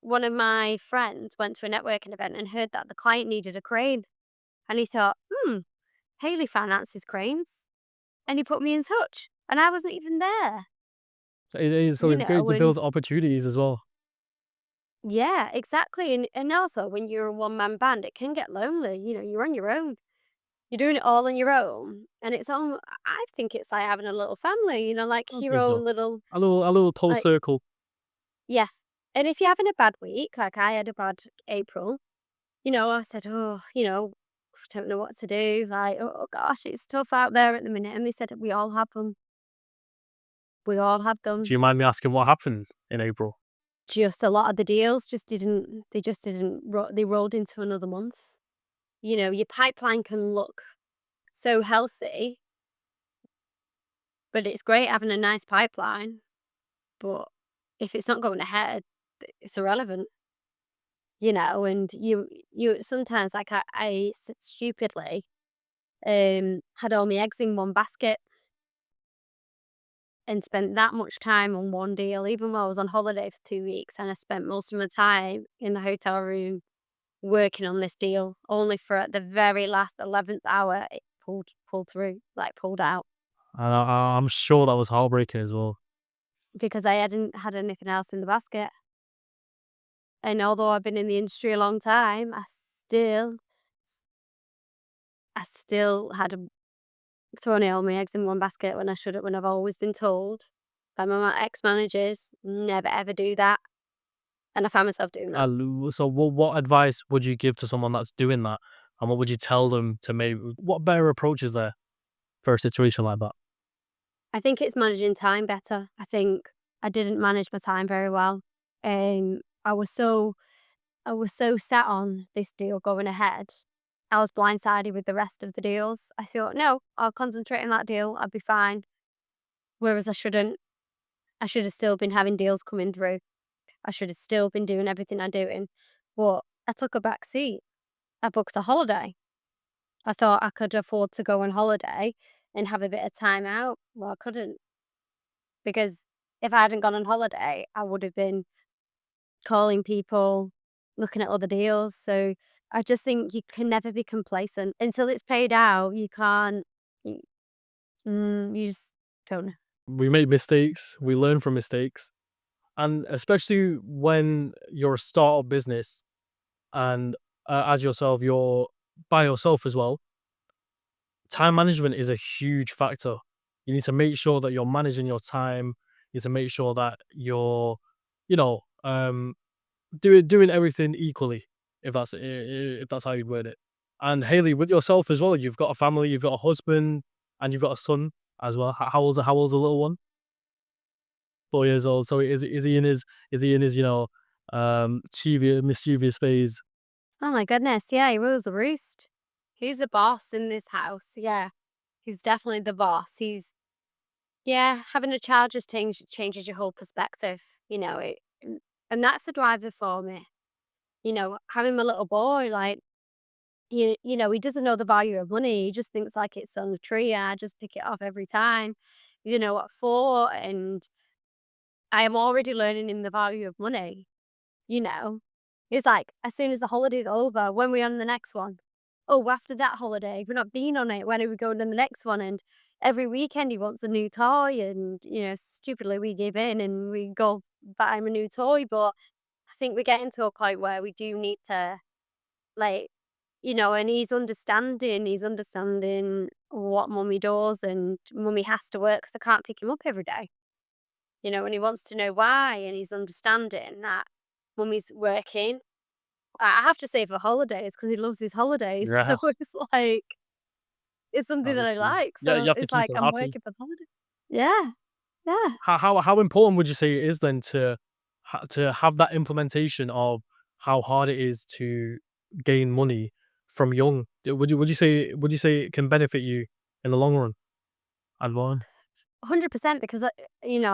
One of my friends went to a networking event and heard that the client needed a crane. And he thought, Hayley finances cranes. And he put me in touch. And I wasn't even there, it is. So it's great to and build opportunities as well. yeah, exactly. And also when you're a one-man band, it can get lonely. You're on your own. You're doing it all on your own. And I think it's like having a little family, like I'd your say so. own little, A little close like, circle. yeah. And if you're having a bad week, like I had a bad April, I said, oh, don't know what to do. Like, oh gosh, it's tough out there at the minute. And they said, we all have them. We all have Do them. you mind me asking what happened in April? Just a lot of the deals just didn't, they rolled into another month. Your pipeline can look so healthy, but it's great having a nice pipeline. But if it's not going ahead, it's irrelevant, and you sometimes, like, stupidly, had all my eggs in one basket and spent that much time on one deal, even though I was on holiday for 2 weeks, and I spent most of my time in the hotel room working on this deal, only for at the very last 11th hour, pulled through, like pulled out, And I'm sure that was heartbreaking as well. because I hadn't had anything else in the basket. And although I've been in the industry a long time, I still had thrown all my eggs in one basket when I shouldn't, when I've always been told by my ex-managers, never ever do that. And I found myself doing that. So what advice would you give to someone that's doing that? And what would you tell them to maybe, what better approach is there for a situation like that? I think it's managing time better. I think I didn't manage my time very well. Um, I was so I was so set on this deal going ahead. I was blindsided with the rest of the deals. I thought, no, I'll concentrate on that deal. I'll be fine. Whereas I shouldn't. I should have still been having deals coming through. I should have still been doing everything I'm doing. But I took a back seat. I booked a holiday. I thought I could afford to go on holiday and have a bit of time out. Well, I couldn't, because if I hadn't gone on holiday, I would have been calling people, looking at other deals. So I just think you can never be complacent until it's paid out. You can't. You, you just don't know. We make mistakes, we learn from mistakes. And especially when you're a startup business and as yourself, you're by yourself as well, time management is a huge factor. You need to make sure that you're managing your time. You need to make sure that you're, you know, doing everything equally, if that's how you word it. And Haley, with yourself as well, you've got a family, you've got a husband, and you've got a son as well. How old's the little one? 4 years old. So is he in his mischievous phase? Oh my goodness. Yeah, he rules the roost. He's the boss in this house. Yeah, he's definitely the boss. Yeah, having a child just changes your whole perspective. And that's the driver for me. Having my little boy, like, he doesn't know the value of money. He just thinks like it's on a tree. And I just pick it off every time. What for? And I am already learning him the value of money. You know, it's like as soon as the holiday's over, when we're on the next one. Oh, after that holiday, we're not being on it. When are we going to the next one? And every weekend he wants a new toy, and stupidly we give in and we go buy him a new toy. But I think we're getting to a point where we do need to, like, and he's understanding what mummy does, and mummy has to work because I can't pick him up every day. And he wants to know why, and he's understanding that mummy's working. I have to say for holidays, because he loves his holidays. Yeah, So it's like, it's something that I obviously. like. Yeah, you So have to it's keep like them I'm happy. working for the holiday. Yeah, yeah. How important would you say it is then to have that implementation of how hard it is to gain money from young? Would you say it can benefit you in the long run? And one. 100%, because I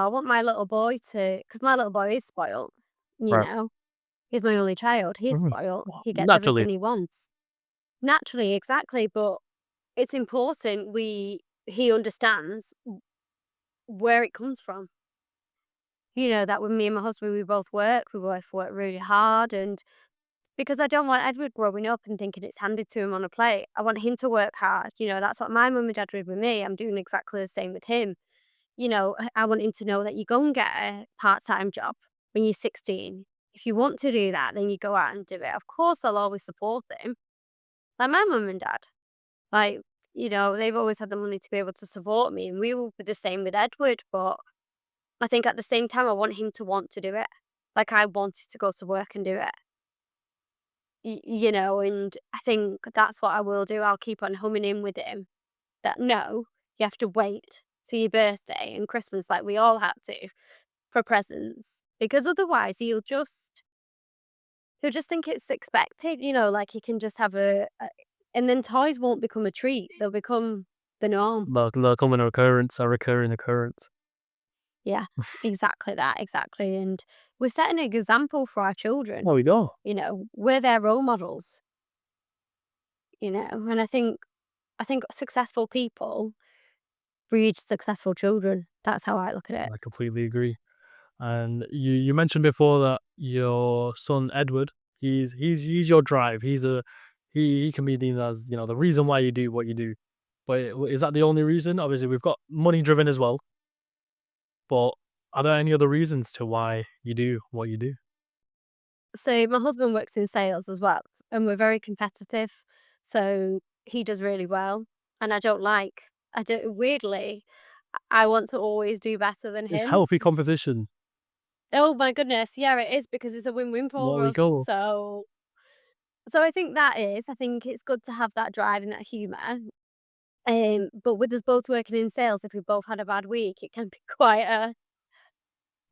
want my little boy to, because my little boy is spoiled. You Right. know, he's my only child. He's Mhm. spoiled. Well, He gets naturally. everything he wants naturally, exactly. But it's important he understands where it comes from. That when me and my husband, we both work really hard. And because I don't want Edward growing up and thinking it's handed to him on a plate. I want him to work hard. That's what my mum and dad did with me. I'm doing exactly the same with him. I want him to know that you go and get a part-time job when you're 16. If you want to do that, then you go out and do it. Of course, I'll always support him. Like my mum and dad. Like, they've always had the money to be able to support me. And we will be the same with Edward. But I think at the same time, I want him to want to do it. Like I wanted to go to work and do it. And I think that's what I will do. I'll keep on humming in with him that no, you have to wait till your birthday and Christmas, like we all had to, for presents. Because otherwise he'll just think it's expected, like he can just have and then toys won't become a treat. They'll become the norm. Like common occurrence, a recurring occurrence. Yeah, exactly that, exactly. And we're setting an example for our There children. we go. We're their role models, and I think successful people breed successful children. That's how I look at it. I completely agree. And you mentioned before that your son Edward, he's your drive. He can be deemed as the reason why you do what you do. But is that the only reason? Obviously, we've got money driven as well, but are there any other reasons to why you do what you do? So my husband works in sales as well, and we're very competitive. So he does really well, and I don't weirdly, I want to always do better than It's him. healthy competition. Oh my goodness, yeah, it is because it's a win-win What for we us. go. So I think it's good to have that drive and that humour. But with us both working in sales, if we both had a bad week, it can be quite a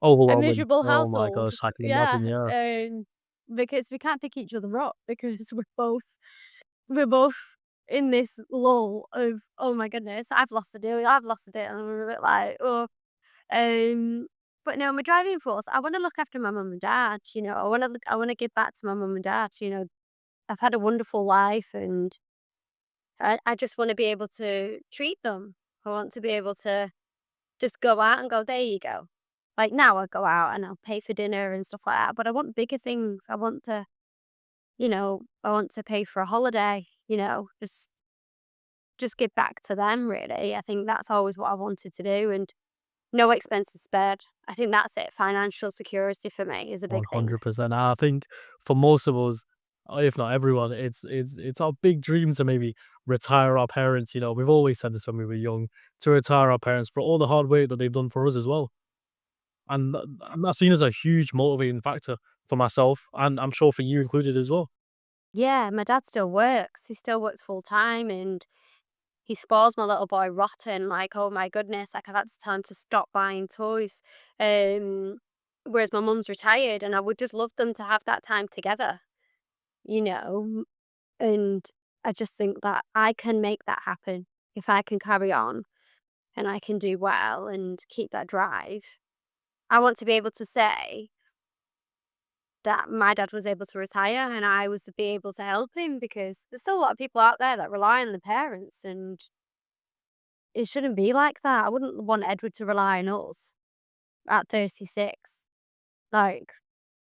Overwhelming. miserable Oh my household. gosh, I can imagine, Yeah, yeah. because we can't pick each other up because we're both in this lull of, "Oh my goodness, I've lost a deal," and I'm a bit like, "Oh." Um, but no, my driving force, I wanna look after my mum and dad, I wanna give back to my mum and dad, I've had a wonderful life, and I just wanna be able to treat them. I want to be able to just go out and go, "There you go." Like, now I go out and I'll pay for dinner and stuff like that, but I want bigger things. I want to pay for a holiday, just give back to them, really. I think that's always what I wanted to do, and no expenses spared. I think that's it. Financial security for me is a big thing. 100%. I think for most of us, if not everyone, it's our big dream to maybe retire our parents. We've always said this when we were young, to retire our parents for all the hard work that they've done for us as well. And that's seen as a huge motivating factor for myself, and I'm sure for you included as well. Yeah, my dad still works. He still works full time, and he spoils my little boy rotten. Like, oh my goodness, like I've had to tell him to stop buying toys. Um, Whereas my mum's retired, and I would just love them to have that time together, you know. And I just think that I can make that happen if I can carry on and I can do well and keep that drive. I want to be able to say that my dad was able to retire and I was to be able to help him, because there's still a lot of people out there that rely on the parents, and it shouldn't be like that. I wouldn't want Edward to rely on us at 36. Like,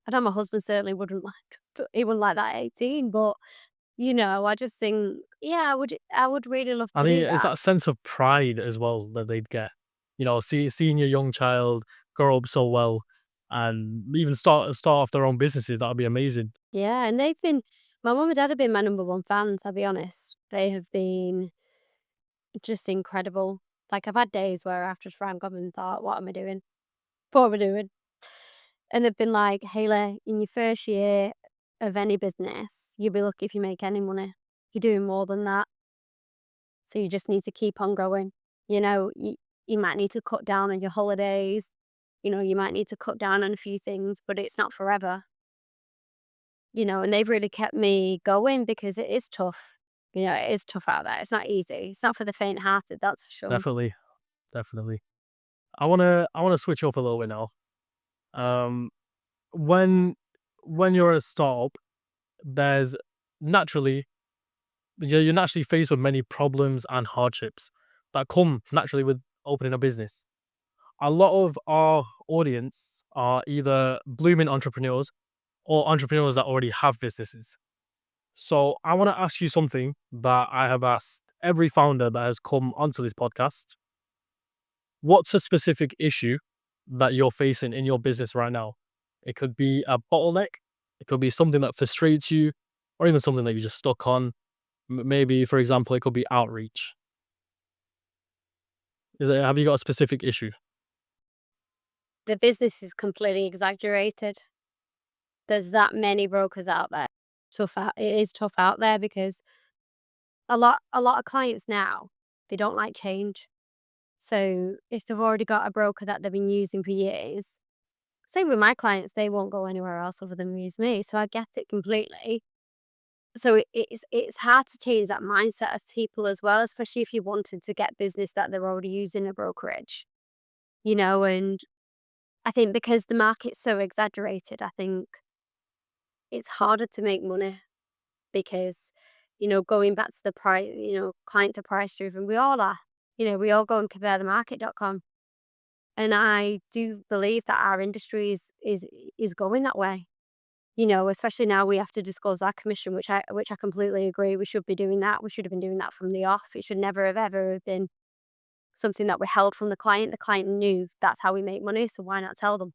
I know my husband certainly wouldn't like, but he wouldn't like that at 18, but I just think, yeah, I would really love I to do think it's that. that sense of pride as well that they'd get. Seeing your young child grow up so well and even start off their own businesses, that'd be amazing. Yeah, and my mum and dad have been my number one fans, I'll be honest. They have been just incredible. Like, I've had days where I've just rang up and thought, what am I doing? What am I doing? And they've been like, Hayley, in your first year of any business, you'll be lucky if you make any money. You're doing more than that. So you just need to keep on going. You might need to cut down on your holidays. You might need to cut down on a few things, but it's not forever. And they've really kept me going because it is tough. It is tough out there. It's not easy. It's not for the faint hearted, that's for sure. Definitely, definitely. I wanna switch up a little bit now. Um, when when you're a startup, there's naturally you're naturally faced with many problems and hardships that come naturally with opening a business. A lot of our audience are either blooming entrepreneurs or entrepreneurs that already have businesses. So I want to ask you something that I have asked every founder that has come onto this podcast. What's a specific issue that you're facing in your business right now? It could be a bottleneck, it could be something that frustrates you, or even something that you're just stuck on. Maybe, for example, it could be outreach. Have you got a specific issue? The business is completely exaggerated. There's that many brokers out there. It is tough out there because a lot of clients now, they don't like change. So if they've already got a broker that they've been using for years, same with my clients, they won't go anywhere else other than use me. So I get it completely. So it's hard to change that mindset of people as well, especially if you wanted to get business that they're already using a brokerage. And I think because the market's so exaggerated, I think it's harder to make money because, going back to the price, client to price driven, we all are. We all go and compare the market.com. And I do believe that our industry is going that way. especially now we have to disclose our commission, which I completely agree. We should be doing that. We should have been doing that from the off. It should never have ever have been something that we held from the client. The client knew that's how we make money, so why not tell them?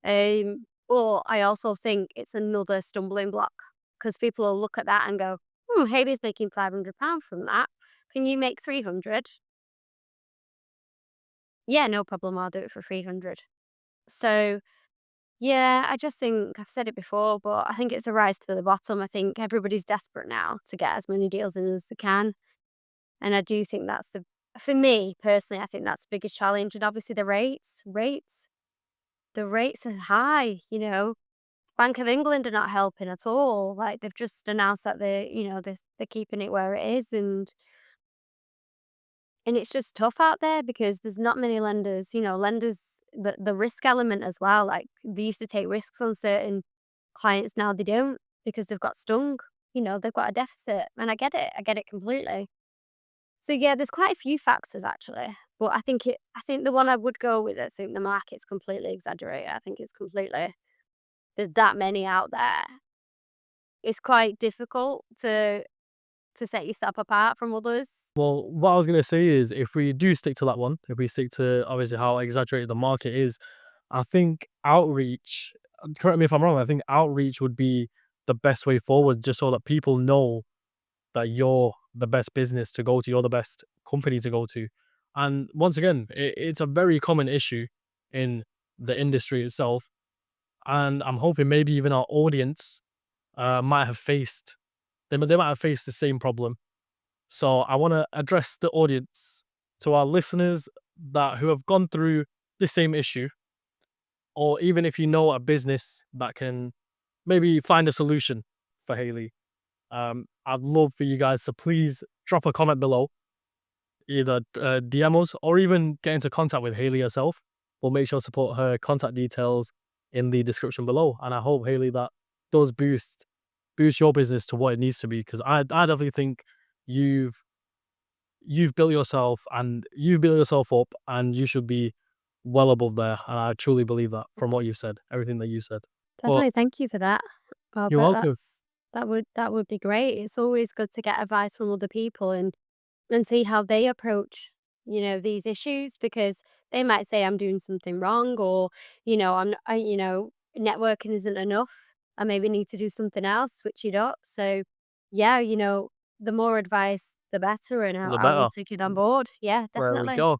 But I also think it's another stumbling block because people will look at that and go, Hayley's making £500 from that. Can you make 300? Yeah, no problem. I'll do it for 300. So yeah, I just think I've said it before, but I think it's a rise to the bottom. I think everybody's desperate now to get as many deals in as they can. And I do think for me personally, I think that's the biggest challenge. And obviously the rates are high, Bank of England are not helping at all. Like they've just announced that they're keeping it where it is, and it's just tough out there because there's not many lenders. Lenders, the risk element as well. Like they used to take risks on certain clients, now they don't because they've got stung. They've got a deficit, and I get it. I get it completely. So yeah, there's quite a few factors actually, but I think the one I would go with, I think the market's completely exaggerated. I think it's completely there's that many out there. It's quite difficult to set yourself apart from others. Well, what I was gonna say is if we do stick to that one, if we stick to obviously how exaggerated the market is, I think outreach, correct me if I'm wrong, I think outreach would be the best way forward just so that people know that you're the best business to go to, you're the best company to go to. And once again, it's a very common issue in the industry itself. And I'm hoping maybe even our audience might have faced, they might have faced the same problem. So I want to address the audience, to our listeners who have gone through the same issue, or even if you know a business that can maybe find a solution for Hayley. I'd love for you guys to please drop a comment below, either DM us or even get into contact with Hayley herself. We'll make sure to put her contact details in the description below. And I hope, Hayley, that does boost your business to what it needs to be, because I definitely think you've you've built yourself up, and you should be well above there. And I truly believe that from what you said, everything that you said. Well, Definitely, thank you for that, you're Robert. welcome. That would be great. It's always good to get advice from other people and see how they approach, these issues because they might say I'm doing something wrong or, networking isn't enough. I maybe need to do something else, switch it up. So yeah, the more advice, the better. And The I will better. take it on board. Yeah, There we definitely. go.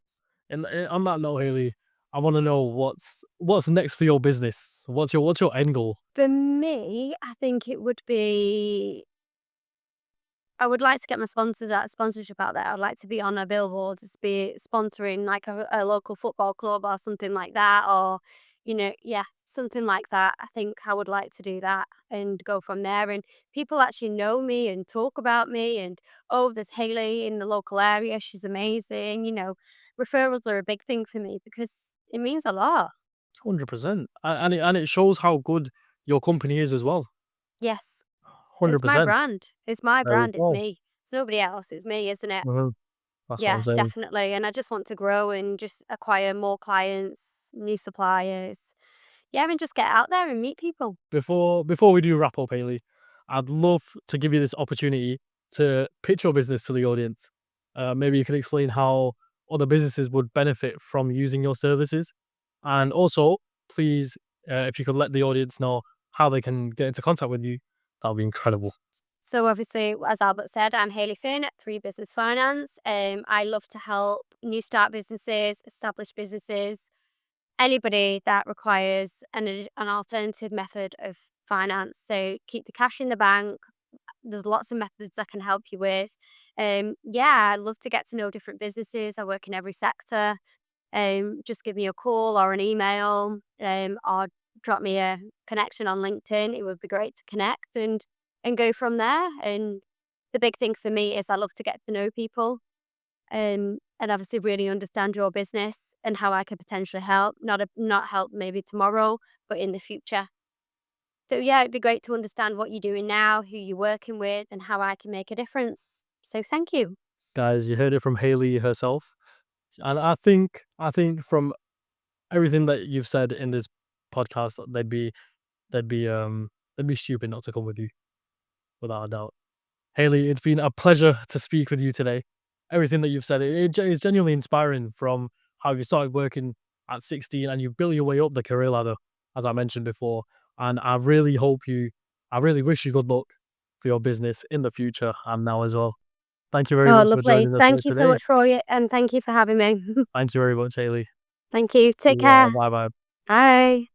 And on that note, Hayley, I want to know what's next for your business. What's your end goal? For me, I think it would be I would like to get my sponsorship out there. I'd like to be on a billboard, to be sponsoring like a local football club or something like that, or yeah, something like that. I think I would like to do that and go from there. And people actually know me and talk about me, and oh, there's Hayley in the local area. She's amazing. Referrals are a big thing for me because it means a lot. 100%, and it shows how good your company is as well. Yes, it's my 100%. brand. It's my There we brand. It's go. me. It's nobody else. It's me, isn't it? Mhm. That's what I'm Yeah, saying. definitely, and I just want to grow and just acquire more clients, new suppliers. Yeah, and just get out there and meet people. Before we do wrap up, Hayley, I'd love to give you this opportunity to pitch your business to the audience. Maybe you can explain how other businesses would benefit from using your services, and also, please, if you could let the audience know how they can get into contact with you, that would be incredible. So obviously, as Albert said, I'm Hayley Phinn at 3 Business Finance. I love to help new start businesses, established businesses, anybody that requires an alternative method of finance. So keep the cash in the bank. There's lots of methods I can help you with. Yeah, I love to get to know different businesses. I work in every sector. Just give me a call or an email, or drop me a connection on LinkedIn. It would be great to connect and go from there. And the big thing for me is I love to get to know people, and obviously really understand your business and how I could potentially help. Not help maybe tomorrow, but in the future. So yeah, it'd be great to understand what you're doing now, who you're working with, and how I can make a difference. So thank you. Guys, you heard it from Hayley herself, and I think from everything that you've said in this podcast, they'd be they'd be stupid not to come with you, without a doubt. Hayley, it's been a pleasure to speak with you today. Everything that you've said, is genuinely inspiring, from how you started working at 16 and you built your way up the career ladder, as I mentioned before. And I really wish you good luck for your business in the future and now as well. Thank you very Oh, much for lovely. joining us here Thank you so today. much for all your, and thank you for having me. Thank you very much, Hayley. Thank you. Take Yeah, care. bye bye. Bye.